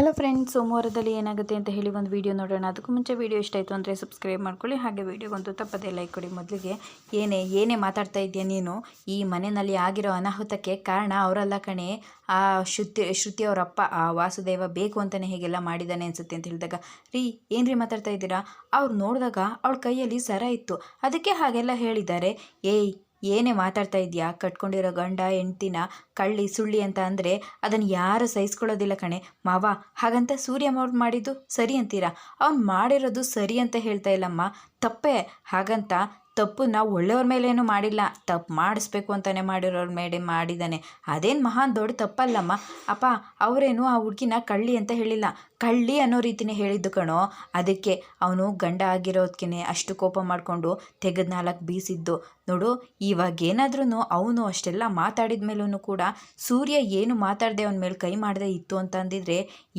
Hello friends, ಸೋಮವಾರದಲ್ಲಿ ಏನಾಗುತ್ತೆ ಅಂತ ಹೇಳಿ ಒಂದು ವಿಡಿಯೋ ನೋಡೋಣ. ಅದಕ್ಕೂ ಮುಂಚೆ ವಿಡಿಯೋ ಇಷ್ಟ ಆಯಿತು ಅಂದರೆ ಸಬ್ಸ್ಕ್ರೈಬ್ ಮಾಡ್ಕೊಳ್ಳಿ. ಹಾಗೆ ವಿಡಿಯೋಗೊಂದು ತಪ್ಪದೇ ಲೈಕ್ ಕೊಡಿ. ಮೊದಲಿಗೆ ಏನೇ ಮಾತಾಡ್ತಾ ಇದೆಯಾ ನೀನು? ಈ ಮನೆಯಲ್ಲಿ ಆಗಿರೋ ಅನಾಹುತಕ್ಕೆ ಕಾರಣ ಅವರಲ್ಲ ಕಣೆ, ಆ ಶ್ರುತಿ ಅವರಪ್ಪ ಆ ವಾಸುದೇವ ಬೇಕು ಅಂತಲೇ ಹೇಗೆಲ್ಲ ಮಾಡಿದ್ದಾನೆ ಅನಿಸುತ್ತೆ ಅಂತ ಹೇಳಿದಾಗ, ರೀ ಏನ್ರಿ ಮಾತಾಡ್ತಾ ಇದ್ದೀರಾ? ಅವ್ರು ನೋಡಿದಾಗ ಅವಳ ಕೈಯಲ್ಲಿ ಸರ ಇತ್ತು, ಅದಕ್ಕೆ ಹಾಗೆಲ್ಲ ಹೇಳಿದ್ದಾರೆ. ಏನೇ ಮಾತಾಡ್ತಾ ಇದೆಯಾ? ಕಟ್ಕೊಂಡಿರೋ ಗಂಡ ಹೆಂಡ್ತಿನ ಕಳ್ಳಿ ಸುಳ್ಳಿ ಅಂತ ಅಂದರೆ ಅದನ್ನು ಯಾರು ಸಹಿಸ್ಕೊಳ್ಳೋದಿಲ್ಲ ಕಣೆ ಮಾವ. ಹಾಗಂತ ಸೂರ್ಯ ಮಾಡಿದ್ದು ಸರಿ ಅಂತೀರಾ? ಅವ್ನು ಮಾಡಿರೋದು ಸರಿ ಅಂತ ಹೇಳ್ತಾ ಇಲ್ಲಮ್ಮ, ತಪ್ಪೇ. ಹಾಗಂತ ತಪ್ಪನ್ನ ಒಳ್ಳೆಯವ್ರ ಮೇಲೇನೂ ಮಾಡಿಲ್ಲ, ತಪ್ಪು ಮಾಡಿಸ್ಬೇಕು ಅಂತಲೇ ಮಾಡಿರೋರ ಮೇಲೆ ಮಾಡಿದ್ದಾನೆ. ಅದೇನು ಮಹಾನ್ ದೊಡ್ಡ ತಪ್ಪಲ್ಲಮ್ಮ. ಅಪ್ಪ ಅವರೇನು ಆ ಹುಡುಗಿನ ಕಳ್ಳಿ ಅಂತ ಹೇಳಿಲ್ಲ, ಕಳ್ಳಿ ಅನ್ನೋ ರೀತಿಯೇ ಹೇಳಿದ್ದು ಕಣೋ. ಅದಕ್ಕೆ ಅವನು ಗಂಡ ಆಗಿರೋದಕ್ಕೆ ಅಷ್ಟು ಕೋಪ ಮಾಡಿಕೊಂಡು ತೆಗೆದು 4 ಬೀಸಿದ್ದು ನೋಡು. ಇವಾಗೇನಾದ್ರೂ ಅವನು ಅಷ್ಟೆಲ್ಲ ಮಾತಾಡಿದ ಮೇಲೂ ಕೂಡ ಸೂರ್ಯ ಏನು ಮಾತಾಡದೆ ಅವನ ಮೇಲೆ ಕೈ ಮಾಡದೆ ಇತ್ತು ಅಂತ ಅಂದಿದ್ರೆ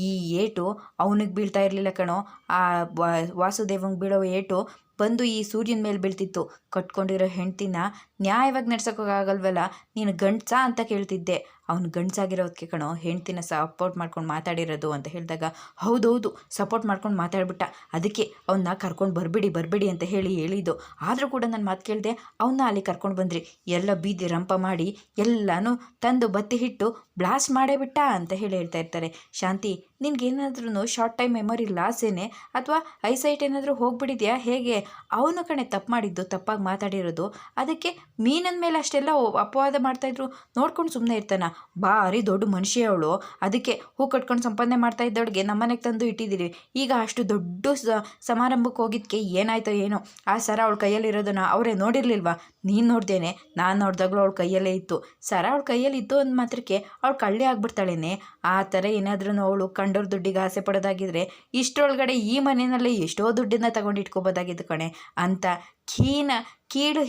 ಈ ಏಟು ಅವನಿಗೆ ಬೀಳ್ತಾ ಇರಲಿಲ್ಲ ಕಣೋ. ಆ ವಾಸುದೇವಂಗೆ ಬೀಳೋ ಏಟು ಬಂದು ಈ ಸೂರ್ಯನ ಮೇಲೆ ಬೀಳ್ತಿತ್ತು. ಕಟ್ಕೊಂಡಿರೋ ಹೆಂಡ್ತಿನ ನ್ಯಾಯವಾಗಿ ನಡ್ಸೋಕ್ಕಾಗಲ್ವಲ್ಲ, ನೀನು ಗಂಡ್ಸಾ ಅಂತ ಕೇಳ್ತಿದ್ದೆ. ಅವ್ನು ಗಂಡ್ಸಾಗಿರೋದಕ್ಕೆ ಕಣೋ ಹೆಂಡ್ತಿನ ಸಪೋರ್ಟ್ ಮಾಡ್ಕೊಂಡು ಮಾತಾಡಿರೋದು ಅಂತ ಹೇಳಿದಾಗ, ಹೌದೌದು ಸಪೋರ್ಟ್ ಮಾಡ್ಕೊಂಡು ಮಾತಾಡ್ಬಿಟ್ಟ, ಅದಕ್ಕೆ ಅವನ್ನ ಕರ್ಕೊಂಡು ಬರಬೇಡಿ ಅಂತ ಹೇಳಿದ್ದು. ಆದರೂ ಕೂಡ ನನ್ನ ಮಾತು ಕೇಳಿದೆ, ಅವನ್ನ ಅಲ್ಲಿ ಕರ್ಕೊಂಡು ಬಂದ್ರಿ, ಎಲ್ಲ ಬೀದಿ ರಂಪ ಮಾಡಿ ಎಲ್ಲನೂ ತಂದು ಬತ್ತಿ ಹಿಟ್ಟು ಬ್ಲಾಸ್ಟ್ ಮಾಡೇ ಬಿಟ್ಟ ಅಂತ ಹೇಳ್ತಾ ಇರ್ತಾರೆ. ಶಾಂತಿ, ನಿನ್ಗೇನಾದ್ರೂ ಶಾರ್ಟ್ ಟೈಮ್ ಮೆಮೊರಿ ಲಾಸ್ ಏನೇ ಅಥವಾ ಐಸೈಟ್ ಏನಾದರೂ ಹೋಗ್ಬಿಟ್ಟಿದ್ಯಾ ಹೇಗೆ? ಅವನು ಕಣೆ ತಪ್ಪು ಮಾಡಿದ್ದು, ತಪ್ಪಾಗಿ ಮಾತಾಡಿರೋದು. ಅದಕ್ಕೆ ಮೀನನ ಮೇಲೆ ಅಷ್ಟೆಲ್ಲ ಅಪವಾದ ಮಾಡ್ತಾಯಿದ್ರು ನೋಡ್ಕೊಂಡು ಸುಮ್ಮನೆ ಇರ್ತಾನ? ಭಾರಿ ದೊಡ್ಡ ಮನುಷ್ಯ ಅವಳು, ಅದಕ್ಕೆ ಹೂ ಕಟ್ಕೊಂಡು ಸಂಪಾದನೆ ಮಾಡ್ತಾ ಇದ್ದವಳಿಗೆ ನಮ್ಮನೆಗೆ ತಂದು ಇಟ್ಟಿದ್ದೀರಿ. ಈಗ ಅಷ್ಟು ದೊಡ್ಡ ಸಮಾರಂಭಕ್ಕೆ ಹೋಗಿದ್ದಕ್ಕೆ ಏನಾಯ್ತೋ ಏನೋ, ಆ ಸರ ಅವಳ ಕೈಯಲ್ಲಿರೋದನ್ನ ಅವರೇ ನೋಡಿರ್ಲಿಲ್ವಾ? ನೀನು ನೋಡ್ದೇನೆ, ನಾನು ನೋಡಿದಾಗಲೂ ಅವಳ ಕೈಯಲ್ಲೇ ಇತ್ತು. ಸರ ಅವಳ ಕೈಯಲ್ಲಿ ಇತ್ತು ಅಂದ ಮಾತ್ರಕ್ಕೆ ಅವಳು ಕಳ್ಳಿ ಆಗ್ಬಿಡ್ತಾಳೇನೆ? ಆ ಥರ ಏನಾದ್ರೂ ಅವಳು ಕಂಡೋರ್ ದುಡ್ಡಿಗೆ ಆಸೆ ಪಡೋದಾಗಿದ್ರೆ ಇಷ್ಟರೊಳಗಡೆ ಈ ಮನೆಯಲ್ಲಿ ಎಷ್ಟೋ ದುಡ್ಡನ್ನ ತಗೊಂಡು ಇಟ್ಕೋಬೋದಾಗಿದ್ದು ಕಣೆ. ಅಂತ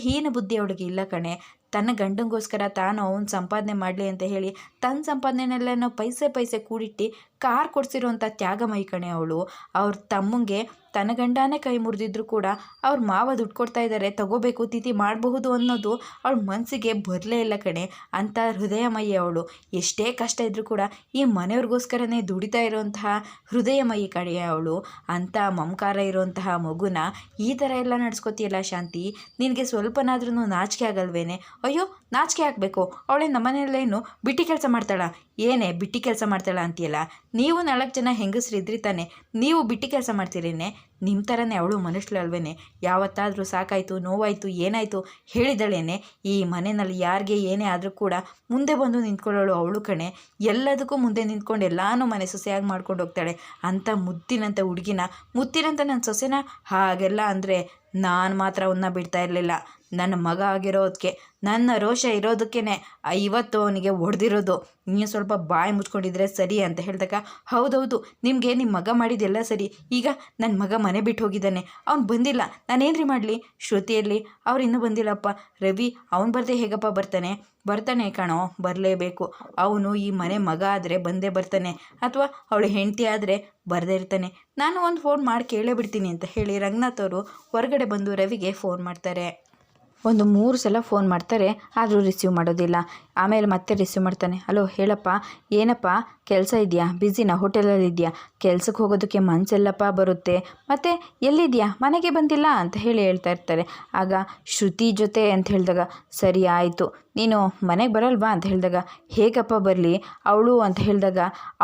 ಹೀನ ಬುದ್ಧಿ ಅವಳಿಗೆ ಇಲ್ಲ ಕಣೆ. ತನ್ನ ಗಂಡಂಗೋಸ್ಕರ ತಾನು ಅವನು ಸಂಪಾದನೆ ಮಾಡಲಿ ಅಂತ ಹೇಳಿ ತನ್ನ ಸಂಪಾದನೆಯಲ್ಲೇನೋ ಪೈಸೆ ಕೂಡಿಟ್ಟು ಕಾರ್ ಕೊಡಿಸಿರೋಂಥ ತ್ಯಾಗಮಯಿ ಕಣೆ ಅವಳು. ಅವ್ರ ತಮ್ಮಂಗೆ ತನ್ನ ಗಂಡನೇ ಕೈ ಮುರಿದಿದ್ರು ಕೂಡ ಅವ್ರ ಮಾವ ದುಡ್ಡು ಕೊಡ್ತಾ ಇದ್ದಾರೆ, ತಗೋಬೇಕು, ತಿಥಿ ಮಾಡಬಹುದು ಅನ್ನೋದು ಅವಳ ಮನಸ್ಸಿಗೆ ಬರಲೇ ಇಲ್ಲ ಕಣೆ. ಅಂಥ ಹೃದಯಮಯಿ ಅವಳು. ಎಷ್ಟೇ ಕಷ್ಟ ಇದ್ದರೂ ಕೂಡ ಈ ಮನೆಯವ್ರಿಗೋಸ್ಕರನೇ ದುಡಿತಾ ಇರೋಂತಹ ಹೃದಯಮಯಿ ಕಣೆ ಅವಳು. ಅಂಥ ಮಮಕಾರ ಇರೋಂತಹ ಮಗುನ ಈ ಥರ ಎಲ್ಲ ನಡೆಸ್ಕೋತೀಯಲ್ಲ ಶಾಂತಿ, ನಿನಗೆ ಸ್ವಲ್ಪನಾದ್ರೂ ನಾಚಿಕೆ ಆಗಲ್ವೇನೆ? ಅಯ್ಯೋ ನಾಚಿಕೆ ಆಗಬೇಕು, ಅವಳೇ ನಮ್ಮನೆಯಲ್ಲೇನು ಬಿಟ್ಟಿ ಕೆಲಸ ಮಾಡ್ತಾಳ? ಏನೇ ಬಿಟ್ಟಿ ಕೆಲಸ ಮಾಡ್ತಾಳ ಅಂತೀಯಲ್ಲ? ನೀವು 4 ಜನ ಹೆಂಗಸ್ರಿದ್ರಿ ತಾನೆ, ನೀವು ಬಿಟ್ಟಿ ಕೆಲಸ ಮಾಡ್ತೀರೇನೆ? ನಿಮ್ಮ ಥರನೇ ಅವಳು ಮನುಷ್ಯಳಲ್ವೇನೆ? ಯಾವತ್ತಾದರೂ ಸಾಕಾಯಿತು, ನೋವಾಯಿತು, ಏನಾಯಿತು ಹೇಳಿದಳೇನೆ? ಈ ಮನೆಯಲ್ಲಿ ಯಾರಿಗೆ ಏನೇ ಆದರೂ ಕೂಡ ಮುಂದೆ ಬಂದು ನಿಂತ್ಕೊಳ್ಳೋಳು ಅವಳು ಕಣೆ. ಎಲ್ಲದಕ್ಕೂ ಮುಂದೆ ನಿಂತ್ಕೊಂಡು ಎಲ್ಲಾನು ಮನೆ ಸೊಸೆಯಾಗಿ ಮಾಡ್ಕೊಂಡು ಹೋಗ್ತಾಳೆ. ಅಂಥ ಮುತ್ತಿನಂಥ ಹುಡುಗಿನ, ಮುತ್ತಿನಂಥ ನನ್ನ ಸೊಸೆನ ಹಾಗೆಲ್ಲ ಅಂದರೆ ನಾನು ಮಾತ್ರ ಅವನ್ನ ಬಿಡ್ತಾ ಇರಲಿಲ್ಲ. ನನ್ನ ಮಗ ಆಗಿರೋದಕ್ಕೆ, ನನ್ನ ರೋಷ ಇರೋದಕ್ಕೇ ಇವತ್ತು ಅವನಿಗೆ ಹೊಡೆದಿರೋದು. ನೀನು ಸ್ವಲ್ಪ ಬಾಯಿ ಮುಚ್ಕೊಂಡಿದ್ರೆ ಸರಿ ಅಂತ ಹೇಳಿದಾಗ, ಹೌದೌದು ನಿಮಗೆ ನಿಮ್ಮ ಮಗ ಮಾಡಿದೆಲ್ಲ ಸರಿ. ಈಗ ನನ್ನ ಮಗ ಮನೆ ಬಿಟ್ಟು ಹೋಗಿದ್ದಾನೆ, ಅವ್ನು ಬಂದಿಲ್ಲ, ನಾನೇನ್ರಿ ಮಾಡಲಿ? ಶ್ರುತಿಯಲ್ಲಿ ಅವ್ರು ಇನ್ನೂ ಬಂದಿಲ್ಲಪ್ಪ. ರವಿ ಅವ್ನು ಬರದೆ ಹೇಗಪ್ಪ ಬರ್ತಾನೆ ಕಣೋ, ಬರಲೇಬೇಕು. ಅವನು ಈ ಮನೆ ಮಗ ಆದರೆ ಬಂದೇ ಬರ್ತಾನೆ, ಅಥವಾ ಅವಳು ಹೆಂಡತಿ ಆದರೆ ಬರದೇ ಇರ್ತಾನೆ. ನಾನು ಒಂದು ಫೋನ್ ಮಾಡಿ ಕೇಳೇ ಬಿಡ್ತೀನಿ ಅಂತ ಹೇಳಿ ರಂಗನಾಥ್ ಅವರು ಹೊರಗಡೆ ಬಂದು ರವಿಗೆ ಫೋನ್ ಮಾಡ್ತಾರೆ. ಒಂದು 3 ಸಲ ಫೋನ್ ಮಾಡ್ತಾರೆ, ಆದರೂ ರಿಸೀವ್ ಮಾಡೋದಿಲ್ಲ. ಆಮೇಲೆ ಮತ್ತೆ ರಿಸೀವ್ ಮಾಡ್ತಾನೆ. ಹಲೋ ಹೇಳಪ್ಪ, ಏನಪ್ಪ ಕೆಲಸ ಇದೆಯಾ? ಬ್ಯುಸಿನಾ? ಹೋಟೆಲಲ್ಲಿ ಇದೆಯಾ? ಕೆಲ್ಸಕ್ಕೆ ಹೋಗೋದಕ್ಕೆ ಮನಸ್ಸೆಲ್ಲಪ್ಪ ಬರುತ್ತೆ, ಮತ್ತು ಎಲ್ಲಿದೆಯಾ? ಮನೆಗೆ ಬಂದಿಲ್ಲ ಅಂತ ಹೇಳ್ತಾ ಇರ್ತಾರೆ. ಆಗ ಶ್ರುತಿ ಜೊತೆ ಅಂತ ಹೇಳಿದಾಗ, ಸರಿ ಆಯಿತು, ನೀನು ಮನೆಗೆ ಬರಲ್ವಾ ಅಂತ ಹೇಳಿದಾಗ, ಹೇಗಪ್ಪ ಬರಲಿ ಅವಳು ಅಂತ ಹೇಳಿದಾಗ,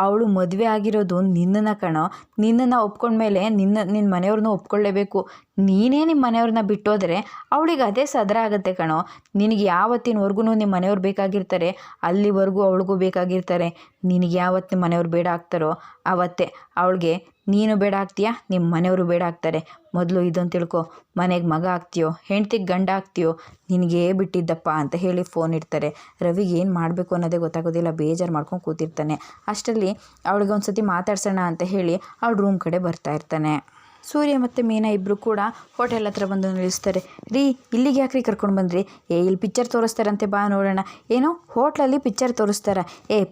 ಅವಳು ಮದುವೆ ಆಗಿರೋದು ನಿನ್ನನ್ನು ಕಣೋ, ನಿನ್ನನ್ನು ಒಪ್ಕೊಂಡ್ಮೇಲೆ ನಿನ್ನ ಮನೆಯವ್ರನ್ನೂ ಒಪ್ಕೊಳ್ಳೇಬೇಕು. ನೀನೇ ನಿಮ್ಮ ಮನೆಯವ್ರನ್ನ ಬಿಟ್ಟೋದ್ರೆ ಅವಳಿಗೆ ಅದೇ ಸದರ ಆಗುತ್ತೆ ಕಣೋ. ನಿನಗೆ ಯಾವತ್ತಿನವರೆಗೂ ನಿಮ್ಮ ಮನೆಯವ್ರು ಬೇಕಾಗಿರ್ತಾರೆ, ಅಲ್ಲಿವರೆಗೂ ಅವಳಿಗೂ ಬೇಕಾಗಿರ್ತಾರೆ. ನಿನಗೆ ಯಾವತ್ತು ನಿಮ್ಮ ಮನೆಯವ್ರು ಬೇಡ ಆಗ್ತಾರೋ ಆವತ್ತೇ ಅವಳಿಗೆ ನೀನು ಬೇಡ ಆಗ್ತೀಯಾ, ನಿಮ್ಮ ಮನೆಯವರು ಬೇಡ ಆಗ್ತಾರೆ. ಮೊದಲು ಇದನ್ನು ತಿಳ್ಕೊ, ಮನೆಗೆ ಮಗ ಆಗ್ತೀಯೋ ಹೆಂಡ್ತಿಗೆ ಗಂಡ ಆಗ್ತೀಯೋ ನಿನಗೇ ಬಿಟ್ಟಿದ್ದಪ್ಪ ಅಂತ ಹೇಳಿ ಫೋನ್ ಇಡ್ತಾರೆ. ರವಿಗೆ ಏನು ಮಾಡಬೇಕು ಅನ್ನೋದೇ ಗೊತ್ತಾಗೋದಿಲ್ಲ, ಬೇಜಾರು ಮಾಡ್ಕೊಂಡು ಕೂತಿರ್ತಾನೆ. ಅಷ್ಟರಲ್ಲಿ ಅವಳಿಗೆ ಒಂದು ಸತಿ ಮಾತಾಡ್ಸೋಣ ಅಂತ ಹೇಳಿ ಅವಳ ರೂಮ್ ಕಡೆ ಬರ್ತಾ ಇರ್ತಾನೆ. ಸೂರ್ಯ ಮತ್ತು ಮೀನಾ ಇಬ್ಬರು ಕೂಡ ಹೋಟೆಲ್ ಹತ್ರ ಬಂದು ನಿಲ್ಲಿಸ್ತಾರೆ. ರೀ ಇಲ್ಲಿಗೆ ಯಾಕ್ರಿ ಕರ್ಕೊಂಡು ಬಂದ್ರಿ? ಇಲ್ಲಿ ಪಿಕ್ಚರ್ ತೋರಿಸ್ತಾರಂತೆ, ಬಾ ನೋಡೋಣ. ಏನೋ ಹೋಟ್ಲಲ್ಲಿ ಪಿಕ್ಚರ್ ತೋರಿಸ್ತಾರ?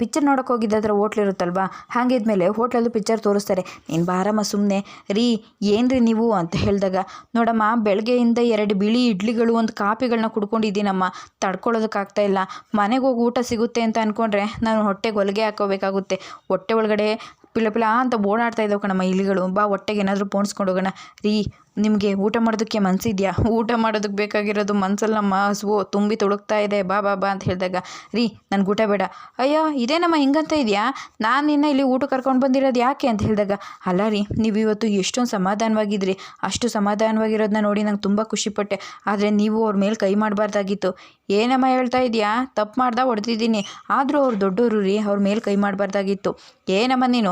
ಪಿಕ್ಚರ್ ನೋಡೋಕೆ ಹೋಗಿದ್ದಾದ್ರೆ ಹೋಟ್ಲಿರುತ್ತಲ್ವಾ, ಹಾಗಿದ್ಮೇಲೆ ಹೋಟ್ಲಲ್ಲೂ ಪಿಕ್ಚರ್ ತೋರಿಸ್ತಾರೆ, ನೀನು ಬಾರಮ್ಮ ಸುಮ್ಮನೆ. ರೀ ಏನ್ರಿ ನೀವು ಅಂತ ಹೇಳಿದಾಗ, ನೋಡಮ್ಮ ಬೆಳಗ್ಗೆಯಿಂದ 2 ಬಿಳಿ ಇಡ್ಲಿಗಳು, 1 ಕಾಪಿಗಳನ್ನ ಕುಡ್ಕೊಂಡಿದ್ದೀನಮ್ಮ, ತಡ್ಕೊಳ್ಳೋದಕ್ಕಾಗ್ತಾ ಇಲ್ಲ. ಮನೆಗೆ ಹೋಗಿ ಊಟ ಸಿಗುತ್ತೆ ಅಂತ ಅಂದ್ಕೊಂಡ್ರೆ ನಾನು ಹೊಟ್ಟೆಗೆ ಹೊಲಿಗೆ ಹಾಕೋಬೇಕಾಗುತ್ತೆ. ಹೊಟ್ಟೆ ಒಳಗಡೆ ಪಿಲ ಪಿಲ ಅಂತ ಓಡಾಡ್ತಾ ಇದ್ದಾವೆ ಕಣಮ್ಮ ಇಲಿಗಳು. ಬಾ ಹೊಟ್ಟೆಗೆ ಏನಾದರೂ ಪೋಣಿಸ್ಕೊಂಡು ಹೋಗೋಣ. ರೀ ನಿಮಗೆ ಊಟ ಮಾಡೋದಕ್ಕೆ ಮನಸ್ಸಿದೆಯಾ? ಊಟ ಮಾಡೋದಕ್ಕೆ ಬೇಕಾಗಿರೋದು ಮನಸ್ಸಲ್ಲಮ್ಮ, ಹಸುವು ತುಂಬಿ ತುಳುಕ್ತಾ ಇದೆ, ಬಾ ಬಾ ಬಾ ಅಂತ ಹೇಳಿದಾಗ, ರೀ ನನಗೆ ಊಟ ಬೇಡ. ಅಯ್ಯೋ ಇದೇನಮ್ಮ ಹಿಂಗಂತ ಇದೆಯಾ? ನಾನು ನಿನ್ನ ಇಲ್ಲಿ ಊಟ ಕರ್ಕೊಂಡು ಬಂದಿರೋದು ಯಾಕೆ ಅಂತ ಹೇಳಿದಾಗ, ಅಲ್ಲ ರೀ ನೀವು ಇವತ್ತು ಎಷ್ಟೊಂದು ಸಮಾಧಾನವಾಗಿದ್ರಿ, ಅಷ್ಟು ಸಮಾಧಾನವಾಗಿರೋದನ್ನ ನೋಡಿ ನಂಗೆ ತುಂಬ ಖುಷಿಪಟ್ಟೆ. ಆದರೆ ನೀವು ಅವ್ರ ಮೇಲೆ ಕೈ ಮಾಡಬಾರ್ದಾಗಿತ್ತು. ಏನಮ್ಮ ಹೇಳ್ತಾ ಇದೆಯಾ? ತಪ್ಪು ಮಾಡ್ದ ಹೊಡೆದಿದ್ದೀನಿ, ಆದರೂ ಅವ್ರು ದೊಡ್ಡವರು ರೀ, ಅವ್ರ ಮೇಲೆ ಕೈ ಮಾಡಬಾರ್ದಾಗಿತ್ತು. ಏನಮ್ಮ ನೀನು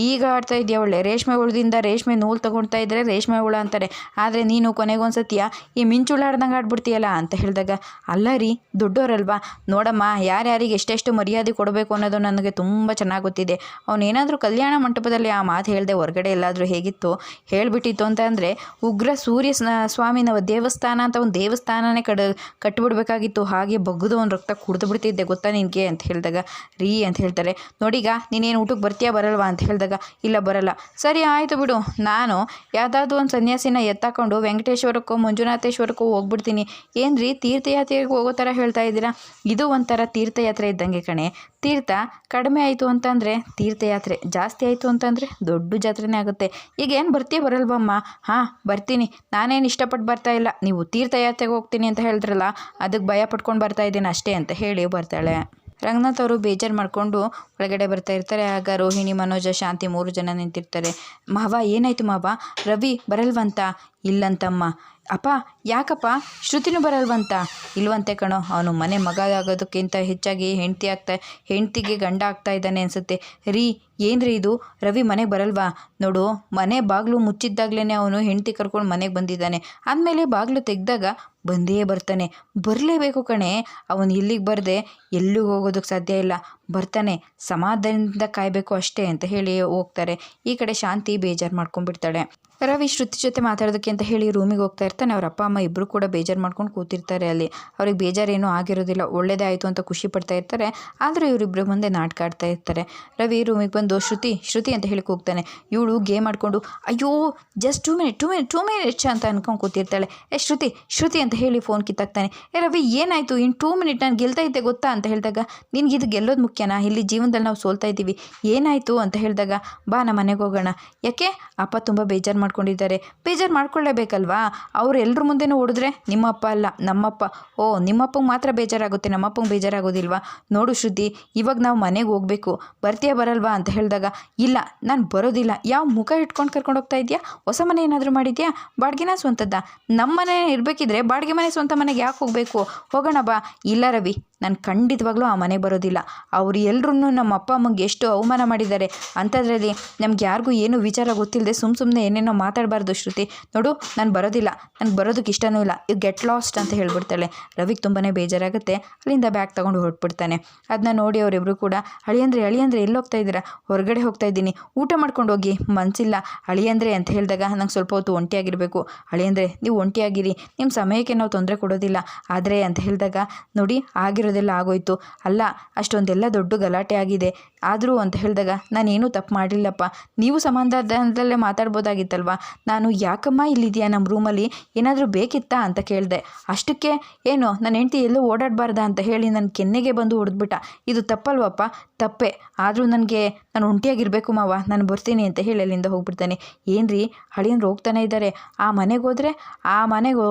ಈಗ ಆಡ್ತಾ ಇದೆಯಾ? ಒಳ್ಳೆ ರೇಷ್ಮೆ ಹುಳದಿಂದ ರೇಷ್ಮೆ ನೂಲು ತೊಗೊಳ್ತಾ ಇದ್ದರೆ ರೇಷ್ಮೆ ಹುಳ ಅಂತಾರೆ, ಆದರೆ ನೀನು ಕೊನೆಗೊಂದ್ಸತಿಯ ಈ ಮಿಂಚುಳಾಡ್ದಂಗೆ ಆಡ್ಬಿಡ್ತೀಯಲ್ಲ ಅಂತ ಹೇಳಿದಾಗ, ಅಲ್ಲ ರೀ ದೊಡ್ಡವರಲ್ವಾ, ನೋಡಮ್ಮ ಯಾರ್ಯಾರಿಗೆ ಎಷ್ಟೆಷ್ಟು ಮರ್ಯಾದೆ ಕೊಡಬೇಕು ಅನ್ನೋದು ನನಗೆ ತುಂಬ ಚೆನ್ನಾಗಿ ಗೊತ್ತಿದೆ. ಅವನೇನಾದರೂ ಕಲ್ಯಾಣ ಮಂಟಪದಲ್ಲಿ ಆ ಮಾತು ಹೇಳಿದೆ ಹೊರಗಡೆ ಎಲ್ಲಾದರೂ ಹೇಗಿತ್ತು ಹೇಳಿಬಿಟ್ಟಿತ್ತು ಅಂತ ಅಂದರೆ, ಉಗ್ರ ಸೂರ್ಯ ಸ್ವಾಮಿನ ದೇವಸ್ಥಾನ ಅಂತ ಒಂದು ದೇವಸ್ಥಾನನೇ ಕಟ್ಟಿಬಿಡ್ಬೇಕಾಗಿತ್ತು. ಹಾಗೆ ಬಗ್ಗದು ಒಂದು ರಕ್ತ ಕುಡಿದು ಬಿಡ್ತಿದ್ದೆ ಗೊತ್ತಾ ನಿನಗೆ ಅಂತ ಹೇಳಿದಾಗ, ರೀ ಅಂತ ಹೇಳ್ತಾರೆ, ನೋಡೀಗ ನೀನೇನು ಊಟಕ್ಕೆ ಬರ್ತೀಯಾ ಬರಲ್ವಾ ಅಂತ ಹೇಳಿದಾಗ, ಇಲ್ಲ ಬರಲ್ಲ. ಸರಿ ಆಯಿತು ಬಿಡು, ನಾನು ಯಾವುದಾದ್ರೂ ಒಂದು ಸನ್ಯಾಸಿನ ಎತ್ತಾಕೊಂಡು ವೆಂಕಟೇಶ್ವರಕ್ಕೋ ಮಂಜುನಾಥೇಶ್ವರಕ್ಕೋ ಹೋಗ್ಬಿಡ್ತೀನಿ. ಏನು ರೀ ತೀರ್ಥಯಾತ್ರೆಗೆ ಹೋಗೋ ಥರ ಹೇಳ್ತಾ ಇದ್ದೀರಾ? ಇದು ಒಂಥರ ತೀರ್ಥಯಾತ್ರೆ ಇದ್ದಂಗೆ ಕಣೆ. ತೀರ್ಥ ಕಡಿಮೆ ಆಯಿತು ಅಂತಂದರೆ ತೀರ್ಥಯಾತ್ರೆ, ಜಾಸ್ತಿ ಆಯಿತು ಅಂತಂದರೆ ದೊಡ್ಡ ಜಾತ್ರೆನೇ ಆಗುತ್ತೆ. ಈಗ ಏನು ಬರ್ತೀಯ ಬರಲ್ವಮ್ಮ? ಹಾಂ ಬರ್ತೀನಿ, ನಾನೇನು ಇಷ್ಟಪಟ್ಟು ಬರ್ತಾ ಇಲ್ಲ, ನೀವು ತೀರ್ಥಯಾತ್ರೆಗೆ ಹೋಗ್ತೀನಿ ಅಂತ ಹೇಳಿದ್ರಲ್ಲ ಅದಕ್ಕೆ ಭಯ ಪಟ್ಕೊಂಡು ಬರ್ತಾ ಇದ್ದೀನಿ ಅಷ್ಟೇ ಅಂತ ಹೇಳಿ ಬರ್ತಾಳೆ. ರಂಗನಾಥ್ ಅವರು ಬೇಜಾರು ಮಾಡಿಕೊಂಡು ಒಳಗಡೆ ಬರ್ತಾ ಇರ್ತಾರೆ. ಆಗ ರೋಹಿಣಿ, ಮನೋಜ, ಶಾಂತಿ 3 ಜನ ನಿಂತಿರ್ತಾರೆ. ಮಾವ ಏನಾಯಿತು ಮಾವ? ರವಿ ಬರಲ್ವಂತ? ಇಲ್ಲಂತಮ್ಮ. ಅಪ್ಪ ಯಾಕಪ್ಪ? ಶ್ರುತಿನೂ ಬರಲ್ವಂತ? ಇಲ್ವಂತೆ ಕಣೋ, ಅವನು ಮನೆ ಮಗ ಆಗೋದಕ್ಕಿಂತ ಹೆಚ್ಚಾಗಿ ಹೆಂಡ್ತಿಗೆ ಗಂಡ ಆಗ್ತಾ ಇದ್ದಾನೆ ಅನಿಸುತ್ತೆ. ರೀ ಏನ್ರಿ ಇದು? ರವಿ ಮನೆಗೆ ಬರಲ್ವಾ? ನೋಡು, ಮನೆ ಬಾಗಿಲು ಮುಚ್ಚಿದ್ದಾಗಲೇ ಅವನು ಹೆಂಡ್ತಿ ಕರ್ಕೊಂಡು ಮನೆಗೆ ಬಂದಿದ್ದಾನೆ, ಆದಮೇಲೆ ಬಾಗಿಲು ತೆಗೆದಾಗ ಬಂದೇ ಬರ್ತಾನೆ. ಬರಲೇಬೇಕು ಕಣೆ, ಅವನು ಇಲ್ಲಿಗೆ ಬರದೆ ಎಲ್ಲಿಗೆ ಹೋಗೋದಕ್ಕೆ ಸಾಧ್ಯ ಇಲ್ಲ, ಬರ್ತಾನೆ, ಸಮಾಧಾನದಿಂದ ಕಾಯಬೇಕು ಅಷ್ಟೇ ಅಂತ ಹೇಳಿ ಹೋಗ್ತಾರೆ. ಈ ಕಡೆ ಶಾಂತಿ ಬೇಜಾರು ಮಾಡ್ಕೊಂಡ್ಬಿಡ್ತಾಳೆ. ರವಿ ಶ್ರುತಿ ಜೊತೆ ಮಾತಾಡೋದಕ್ಕೆ ಅಂತ ಹೇಳಿ ರೂಮಿಗೆ ಹೋಗ್ತಾ ಇರ್ತಾನೆ. ಅವ್ರ ಅಪ್ಪ ಅಮ್ಮ ಇಬ್ಬರು ಕೂಡ ಬೇಜಾರು ಮಾಡ್ಕೊಂಡು ಕೂತಿರ್ತಾರೆ ಅಲ್ಲಿ. ಅವ್ರಿಗೆ ಬೇಜಾರೇನೂ ಆಗಿರೋದಿಲ್ಲ, ಒಳ್ಳೇದೇ ಆಯಿತು ಅಂತ ಖುಷಿ ಪಡ್ತಾ ಇರ್ತಾರೆ. ಆದರೆ ಇವರಿಬ್ಬರು ಮುಂದೆ ನಾಟಕ ಆಡ್ತಾ ಇರ್ತಾರೆ. ರವಿ ರೂಮಿಗೆ ಬಂದು ಶ್ರುತಿ ಅಂತ ಹೇಳಿ ಹೋಗ್ತಾನೆ. ಇವಳು ಗೇಮ್ ಆಡ್ಕೊಂಡು ಅಯ್ಯೋ ಜಸ್ಟ್ 2 ಮಿನಿಟ್ಸ್ ಅಂತ ಅನ್ಕೊಂಡು ಕೂತಿರ್ತಾಳೆ. ಶ್ರುತಿ ಅಂತ ಹೇಳಿ ಫೋನ್ ಕಿತ್ತಾಕ್ತಾನೆ. ರವಿ ಏನಾಯಿತು? ಇನ್ನು 2 ಮಿನಿಟ್ ನಾನು ಗೆಲ್ತಾ ಇದ್ದೆ ಗೊತ್ತಾ ಅಂತ ಹೇಳಿದಾಗ, ನಿನ್ಗೆ ಇದು ಗೆಲ್ಲೋದು ಮುಖ್ಯನಾ? ಇಲ್ಲಿ ಜೀವನದಲ್ಲಿ ನಾವು ಸೋಲ್ತಾ ಇದ್ದೀವಿ, ಏನಾಯಿತು ಅಂತ ಹೇಳಿದಾಗ, ಬಾ ನಮ್ಮ ಮನೆಗೆ ಹೋಗೋಣ. ಯಾಕೆ? ಅಪ್ಪ ತುಂಬ ಬೇಜಾರು ಮಾಡ್ಕೊಂಡಿದ್ದಾರೆ. ಬೇಜಾರು ಮಾಡ್ಕೊಳ್ಳೇಬೇಕಲ್ವಾ? ಅವ್ರು ಎಲ್ಲರ ಮುಂದೆನೂ ಹೊಡೆದ್ರೆ ನಿಮ್ಮ ಅಪ್ಪ ಅಲ್ಲ ನಮ್ಮಪ್ಪ. ಓ ನಿಮ್ಮಪ್ಪಂಗೆ ಮಾತ್ರ ಬೇಜಾರಾಗುತ್ತೆ, ನಮ್ಮಪ್ಪಂಗೆ ಬೇಜಾರಾಗೋದಿಲ್ವಾ? ನೋಡು ಶ್ರುತಿ, ಇವಾಗ ನಾವು ಮನೆಗೆ ಹೋಗಬೇಕು, ಬರ್ತೀಯಾ ಬರಲ್ವಾ ಅಂತ ಹೇಳಿದಾಗ, ಇಲ್ಲ ನಾನು ಬರೋದಿಲ್ಲ. ಯಾವ ಮುಖ ಇಟ್ಕೊಂಡು ಕರ್ಕೊಂಡು ಹೋಗ್ತಾ ಇದೆಯಾ? ಹೊಸ ಮನೆ ಏನಾದರೂ ಮಾಡಿದ್ಯಾ? ಬಾಡಿಗೆನ ಸ್ವಂತದ್ದ? ನಮ್ಮ ಮನೆ ಇರಬೇಕಿದ್ರೆ ಬಾಡಿಗೆ ಮನೆ ಸ್ವಂತ ಮನೆಗೆ ಯಾಕೆ ಹೋಗಬೇಕು? ಹೋಗೋಣ ಬಾ. ಇಲ್ಲ ರವಿ, ನಾನು ಖಂಡಿತವಾಗ್ಲೂ ಆ ಮನೆ ಬರೋದಿಲ್ಲ. ಅವರು ಎಲ್ಲರೂ ನಮ್ಮ ಅಪ್ಪ ಅಮ್ಮಗೆ ಎಷ್ಟು ಅವಮಾನ ಮಾಡಿದ್ದಾರೆ, ಅಂಥದ್ರಲ್ಲಿ ನಮ್ಗೆ ಯಾರಿಗೂ ಏನೂ ವಿಚಾರ ಗೊತ್ತಿಲ್ಲದೆ ಸುಮ್ಮನೆ ಏನೇನೋ ಮಾತಾಡಬಾರ್ದು ಶ್ರುತಿ. ನೋಡು ನಾನು ಬರೋದಿಲ್ಲ, ನನಗೆ ಬರೋದಕ್ಕೆ ಇಷ್ಟನೂ ಇಲ್ಲ, ಯು ಗೆಟ್ ಲಾಸ್ಟ್ ಅಂತ ಹೇಳ್ಬಿಡ್ತಾಳೆ. ರವಿಗೆ ತುಂಬಾ ಬೇಜಾರಾಗುತ್ತೆ. ಅಲ್ಲಿಂದ ಬ್ಯಾಗ್ ತೊಗೊಂಡು ಹೊರಟ್ಬಿಡ್ತಾನೆ. ಅದನ್ನ ನೋಡಿ ಅವರಿಬ್ಬರು ಕೂಡ, ಅಳಿಯಂದ್ರೆ ಎಲ್ಲಿ ಹೋಗ್ತಾ ಇದ್ದೀರಾ? ಹೊರಗಡೆ ಹೋಗ್ತಾ ಇದ್ದೀನಿ, ಊಟ ಮಾಡ್ಕೊಂಡು ಹೋಗಿ. ಮನಸ್ಸಿಲ್ಲ ಅಳಿಯಂದ್ರೆ ಅಂತ ಹೇಳಿದಾಗ, ನಂಗೆ ಸ್ವಲ್ಪ ಹೊತ್ತು ಒಂಟಿಯಾಗಿರಬೇಕು. ಅಳಿಯಂದ್ರೆ ನೀವು ಒಂಟಿಯಾಗಿರಿ, ನಿಮ್ಮ ಸಮಯಕ್ಕೆ ನಾವು ತೊಂದರೆ ಕೊಡೋದಿಲ್ಲ. ಆದರೆ ಅಂತ ಹೇಳಿದಾಗ, ನೋಡಿ ಆಗಿರೋದೆಲ್ಲ ಆಗೋಯ್ತು, ಅಲ್ಲ ಅಷ್ಟೊಂದೆಲ್ಲ ದೊಡ್ಡ ಗಲಾಟೆ ಆಗಿದೆ, ಆದರೂ ಅಂತ ಹೇಳಿದಾಗ, ನಾನೇನೂ ತಪ್ಪು ಮಾಡಲಿಲ್ಲಪ್ಪ, ನೀವು ಸಮಾಧಾನದಲ್ಲೇ ಮಾತಾಡ್ಬೋದಾಗಿತ್ತಲ್ವ, ನಾನು ಯಾಕಮ್ಮ ಇಲ್ಲಿದೆಯಾ ನಮ್ಮ ರೂಮಲ್ಲಿ, ಏನಾದರೂ ಬೇಕಿತ್ತಾ ಅಂತ ಕೇಳಿದೆ. ಅಷ್ಟಕ್ಕೆ ಏನು ನನ್ನ ಹೆಂಡತಿ ಎಲ್ಲೂ ಓಡಾಡಬಾರ್ದಾ ಅಂತ ಹೇಳಿ ನನ್ನ ಕೆನ್ನೆಗೆ ಬಂದು ಹೊಡೆದ್ಬಿಟ್ಟ. ಇದು ತಪ್ಪಲ್ವಪ್ಪ? ತಪ್ಪೆ, ಆದರೂ ನಾನು ಒಂಟಿಯಾಗಿರಬೇಕು ಮಾವ, ನಾನು ಬರ್ತೀನಿ ಅಂತ ಹೇಳಿ ಅಲ್ಲಿಂದ ಹೋಗ್ಬಿಡ್ತಾನೆ. ಏನ್ರಿ ಹಳಿಯಂದ್ರು ಹೋಗ್ತಾನೆ ಇದ್ದಾರೆ, ಆ ಮನೆಗೆ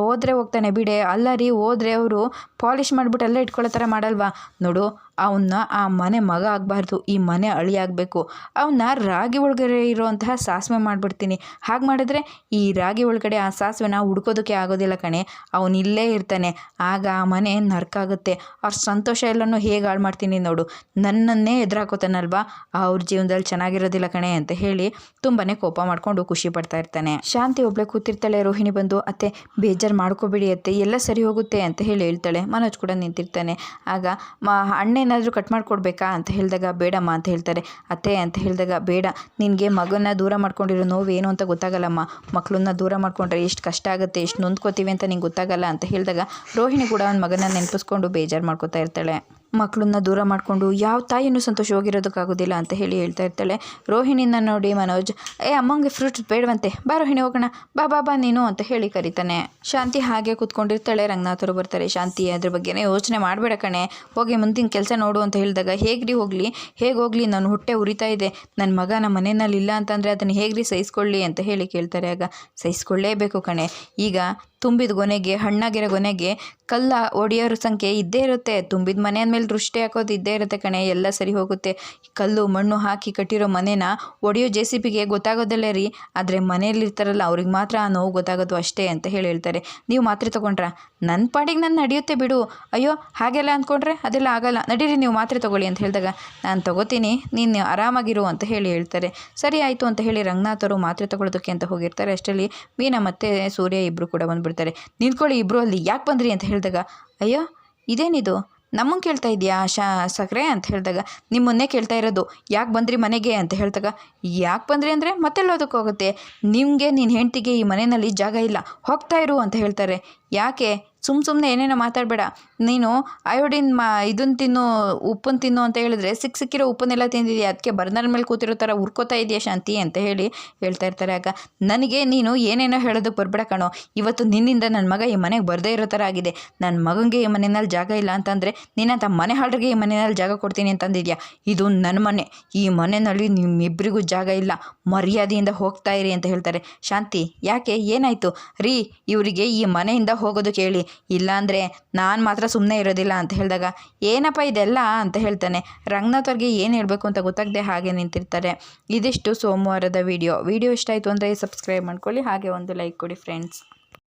ಹೋದರೆ ಹೋಗ್ತಾನೆ ಬಿಡೆ. ಅಲ್ಲ ರೀ, ಹೋದರೆ ಅವರು ಪಾಲಿಷ್ ಮಾಡಿಬಿಟ್ಟು ಎಲ್ಲ ಇಟ್ಕೊಳ್ಳೋ ಥರ ಮಾಡಲ್ವಾ? ನೋಡು, ಅವನ್ನ ಆ ಮನೆ ಮಗ ಆಗಬಾರ್ದು, ಈ ಮನೆ ಅಳಿ ಆಗಬೇಕು. ಅವನ್ನ ರಾಗಿ ಒಳಗಡೆ ಇರೋವಂತಹ ಸಾಸಿವೆ ಮಾಡಿಬಿಡ್ತೀನಿ. ಹಾಗೆ ಮಾಡಿದ್ರೆ ಈ ರಾಗಿ ಒಳಗಡೆ ಆ ಸಾಸಿವೆನ ಹುಡ್ಕೋದಕ್ಕೆ ಆಗೋದಿಲ್ಲ ಕಣೆ, ಅವನು ಇಲ್ಲೇ ಇರ್ತಾನೆ. ಆಗ ಆ ಮನೆ ನರ್ಕ ಆಗುತ್ತೆ. ಅವ್ರ ಸಂತೋಷ ಎಲ್ಲನೂ ಹೇಗೆ ಹಾಳು ಮಾಡ್ತೀನಿ ನೋಡು, ನನ್ನನ್ನೇ ಎದುರಾಕೋತಾನಲ್ವಾ, ಅವ್ರ ಜೀವನದಲ್ಲಿ ಚೆನ್ನಾಗಿರೋದಿಲ್ಲ ಕಣೆ ಅಂತ ಹೇಳಿ ತುಂಬಾ ಕೋಪ ಮಾಡಿಕೊಂಡು ಖುಷಿ ಪಡ್ತಾ ಇರ್ತಾನೆ. ಶಾಂತಿ ಒಬ್ಬಳೆ ಕೂತಿರ್ತಾಳೆ. ರೋಹಿಣಿ ಬಂದು, ಅತ್ತೆ ಬೇಜಾರು ಮಾಡ್ಕೋಬೇಡಿ ಅತ್ತೆ, ಎಲ್ಲ ಸರಿ ಹೋಗುತ್ತೆ ಅಂತ ಹೇಳಿ ಹೇಳ್ತಾಳೆ. ಮನೋಜ್ ಕೂಡ ನಿಂತಿರ್ತಾನೆ. ಆಗ ಅಣ್ಣ ಏನಾದರೂ ಕಟ್ ಮಾಡಿಕೊಡ್ಬೇಕಾ ಅಂತ ಹೇಳಿದಾಗ, ಬೇಡಮ್ಮ ಅಂತ ಹೇಳ್ತಾರೆ. ಅತ್ತೆ ಅಂತ ಹೇಳಿದಾಗ, ಬೇಡ, ನಿನಗೆ ಮಗನ ದೂರ ಮಾಡ್ಕೊಂಡಿರೋ ನೋವು ಏನು ಅಂತ ಗೊತ್ತಾಗಲ್ಲಮ್ಮ, ಮಕ್ಕಳನ್ನ ದೂರ ಮಾಡ್ಕೊಂಡ್ರೆ ಎಷ್ಟು ಕಷ್ಟ ಆಗುತ್ತೆ, ಎಷ್ಟು ನೊಂದ್ಕೋತೀವಿ ಅಂತ ನಿಂಗೆ ಗೊತ್ತಾಗಲ್ಲ ಅಂತ ಹೇಳಿದಾಗ, ರೋಹಿಣಿ ಕೂಡ ಅವ್ನ ಮಗನ ನೆನಪಿಸ್ಕೊಂಡು ಬೇಜಾರು ಮಾಡ್ಕೋತಾ ಇರ್ತಾಳೆ. ಮಕ್ಕಳನ್ನ ದೂರ ಮಾಡಿಕೊಂಡು ಯಾವ ತಾಯಿನೂ ಸಂತೋಷವಾಗಿರೋದಕ್ಕಾಗೋದಿಲ್ಲ ಅಂತ ಹೇಳಿ ಹೇಳ್ತಾ ಇರ್ತಾಳೆ. ರೋಹಿಣಿನ ನೋಡಿ ಮನೋಜ್, ಅಮ್ಮಂಗೆ ಫ್ರೂಟ್ಸ್ ಬೇಡವಂತೆ, ಬಾ ರೋಹಿಣಿ ಹೋಗೋಣ, ಬಾ ಬಾ ಬಾ ನೀನು ಅಂತ ಹೇಳಿ ಕರೀತಾನೆ. ಶಾಂತಿ ಹಾಗೆ ಕೂತ್ಕೊಂಡಿರ್ತಾಳೆ. ರಂಗನಾಥರು ಬರ್ತಾರೆ. ಶಾಂತಿ ಅದ್ರ ಬಗ್ಗೆನೇ ಯೋಚನೆ ಮಾಡಬೇಡ ಕಣೆ, ಹೋಗಿ ಮುಂದಿನ ಕೆಲಸ ನೋಡು ಅಂತ ಹೇಳಿದಾಗ, ಹೇಗೆ ಹೋಗಲಿ ನಾನು ಹೊಟ್ಟೆ ಉರಿತಾ ಇದೆ, ನನ್ನ ಮಗ ನಮ್ಮ ಮನೆಯಲ್ಲಿ ಇಲ್ಲ ಅಂತಂದರೆ ಅದನ್ನು ಹೇಗ್ರಿ ಸಹಿಸ್ಕೊಳ್ಳಿ ಅಂತ ಹೇಳಿ ಕೇಳ್ತಾರೆ. ಆಗ ಸಹಿಸ್ಕೊಳ್ಳೇಬೇಕು ಕಣೆ, ಈಗ ತುಂಬಿದ ಗೊನೆಗೆ, ಹಣ್ಣಾಗಿರೋ ಗೊನೆಗೆ ಕಲ್ಲ ಒಡೆಯೋರ ಸಂಖ್ಯೆ ಇದ್ದೇ ಇರುತ್ತೆ. ತುಂಬಿದ ಮನೆ ಅಂದಮೇಲೆ ದೃಷ್ಟಿ ಹಾಕೋದು ಇದ್ದೇ ಇರುತ್ತೆ ಕಣೆ, ಎಲ್ಲ ಸರಿ ಹೋಗುತ್ತೆ. ಕಲ್ಲು ಮಣ್ಣು ಹಾಕಿ ಕಟ್ಟಿರೋ ಮನೇನ ಒಡೆಯೋ JCBಗೆ ಗೊತ್ತಾಗೋದಿಲ್ಲ ರೀ, ಆದರೆ ಮನೆಯಲ್ಲಿರ್ತಾರಲ್ಲ ಅವ್ರಿಗೆ ಮಾತ್ರ ಆ ನೋವು ಗೊತ್ತಾಗೋದು ಅಷ್ಟೇ ಅಂತ ಹೇಳ್ತಾರೆ. ನೀವು ಮಾತ್ರೆ ತೊಗೊಂಡ್ರ? ನನ್ನ ಪಾಡಿಗೆ ನಾನು ನಡೆಯುತ್ತೆ ಬಿಡು. ಅಯ್ಯೋ ಹಾಗೆಲ್ಲ ಅಂದ್ಕೊಂಡ್ರೆ ಅದೆಲ್ಲ ಆಗಲ್ಲ, ನಡೀರಿ ನೀವು ಮಾತ್ರೆ ತೊಗೊಳ್ಳಿ ಅಂತ ಹೇಳಿದಾಗ, ನಾನು ತೊಗೋತೀನಿ, ನೀನು ಆರಾಮಾಗಿರು ಅಂತ ಹೇಳ್ತಾರೆ. ಸರಿ ಆಯಿತು ಅಂತ ಹೇಳಿ ರಂಗನಾಥರು ಮಾತ್ರೆ ತೊಗೊಳೋದಕ್ಕೆ ಅಂತ ಹೋಗಿರ್ತಾರೆ. ಅಷ್ಟರಲ್ಲಿ ಮೀನಾ ಮತ್ತು ಸೂರ್ಯ ಇಬ್ಬರು ಕೂಡ ಬಂದುಬಿಡ್ತಾರೆ. ನಿಂತ್ಕೊಳ್ಳಿ ಇಬ್ಬರು ಅಲ್ಲಿ, ಯಾಕೆ ಬಂದ್ರಿ ಅಂತ ಹೇಳಿದಾಗ, ಅಯ್ಯೋ ಇದೇನಿದು ನಮ್ಮನ್ನು ಕೇಳ್ತಾ ಇದೆಯಾ ಸಕ್ರೆ ಅಂತ ಹೇಳಿದಾಗ, ನಿಮ್ಮನ್ನೇ ಕೇಳ್ತಾ ಇರೋದು, ಯಾಕೆ ಬಂದ್ರಿ ಮನೆಗೆ ಅಂತ ಹೇಳಿದಾಗ, ಯಾಕೆ ಬಂದ್ರಿ ಅಂದರೆ ಮತ್ತೆಲ್ಲೋದಕ್ಕೆ ಹೋಗುತ್ತೆ, ನಿಮಗೆ ನಿನ್ನ ಹೆಂಡ್ತಿಗೆ ಈ ಮನೆಯಲ್ಲಿ ಜಾಗ ಇಲ್ಲ, ಹೋಗ್ತಾ ಇರು ಅಂತ ಹೇಳ್ತಾರೆ. ಯಾಕೆ ಸುಮ್ಮನೆ ಏನೇನೋ ಮಾತಾಡಬೇಡ, ನೀನು ಅಯೋಡಿನ್ ಇದನ್ನು ತಿನ್ನು, ಉಪ್ಪನ್ನು ತಿನ್ನು ಅಂತ ಹೇಳಿದ್ರೆ ಸಿಕ್ಕಿರೋ ಉಪ್ಪನ್ನೆಲ್ಲ ತಿಂದಿದೆಯಾ, ಅದಕ್ಕೆ ಬರ್ನರ್ ಮೇಲೆ ಕೂತಿರೋ ಥರ ಉರ್ಕೋತಾ ಇದೆಯಾ ಶಾಂತಿ ಅಂತ ಹೇಳಿ ಹೇಳ್ತಾ ಇರ್ತಾರೆ. ಆಗ ನನಗೆ ನೀನು ಏನೇನೋ ಹೇಳೋದಕ್ಕೆ ಬರಬೇಡ ಕಣೋ, ಇವತ್ತು ನಿನ್ನಿಂದ ನನ್ನ ಮಗ ಈ ಮನೆಗೆ ಬರದೇ ಇರೋ ಥರ ಆಗಿದೆ. ನನ್ನ ಮಗನಿಗೆ ಈ ಮನೆಯಲ್ಲಿ ಜಾಗ ಇಲ್ಲ ಅಂತಂದರೆ ನೀನಂತ ಮನೆ ಹಾಳ್ರಿಗೆ ಈ ಮನೆಯಲ್ಲಿ ಜಾಗ ಕೊಡ್ತೀನಿ ಅಂತಂದಿದ್ಯಾ, ಇದು ನನ್ನ ಮನೆ, ಈ ಮನೆಯಲ್ಲಿ ನಿಮ್ಮಿಬ್ಬರಿಗೂ ಜಾಗ ಇಲ್ಲ, ಮರ್ಯಾದೆಯಿಂದ ಹೋಗ್ತಾ ಇರಿ ಅಂತ ಹೇಳ್ತಾರೆ. ಶಾಂತಿ ಯಾಕೆ ಏನಾಯಿತು ರೀ, ಇವರಿಗೆ ಈ ಮನೆಯಿಂದ ಹೋಗೋದು ಕೇಳಿ, ಇಲ್ಲಾಂದರೆ ನಾನು ಮಾತ್ರ ಸುಮ್ಮನೆ ಇರೋದಿಲ್ಲ ಅಂತ ಹೇಳಿದಾಗ, ಏನಪ್ಪ ಇದೆಲ್ಲ ಅಂತ ಹೇಳ್ತಾನೆ. ರಂಗನಾಥ್ ಅವ್ರಿಗೆ ಏನು ಹೇಳಬೇಕು ಅಂತ ಗೊತ್ತಾಗದೆ ಹಾಗೆ ನಿಂತಿರ್ತಾರೆ. ಇದಿಷ್ಟು ಸೋಮವಾರದ ವಿಡಿಯೋ ಇಷ್ಟ ಆಯಿತು ಅಂದರೆ ಸಬ್ಸ್ಕ್ರೈಬ್ ಮಾಡ್ಕೊಳ್ಳಿ, ಹಾಗೆ ಒಂದು ಲೈಕ್ ಕೊಡಿ ಫ್ರೆಂಡ್ಸ್.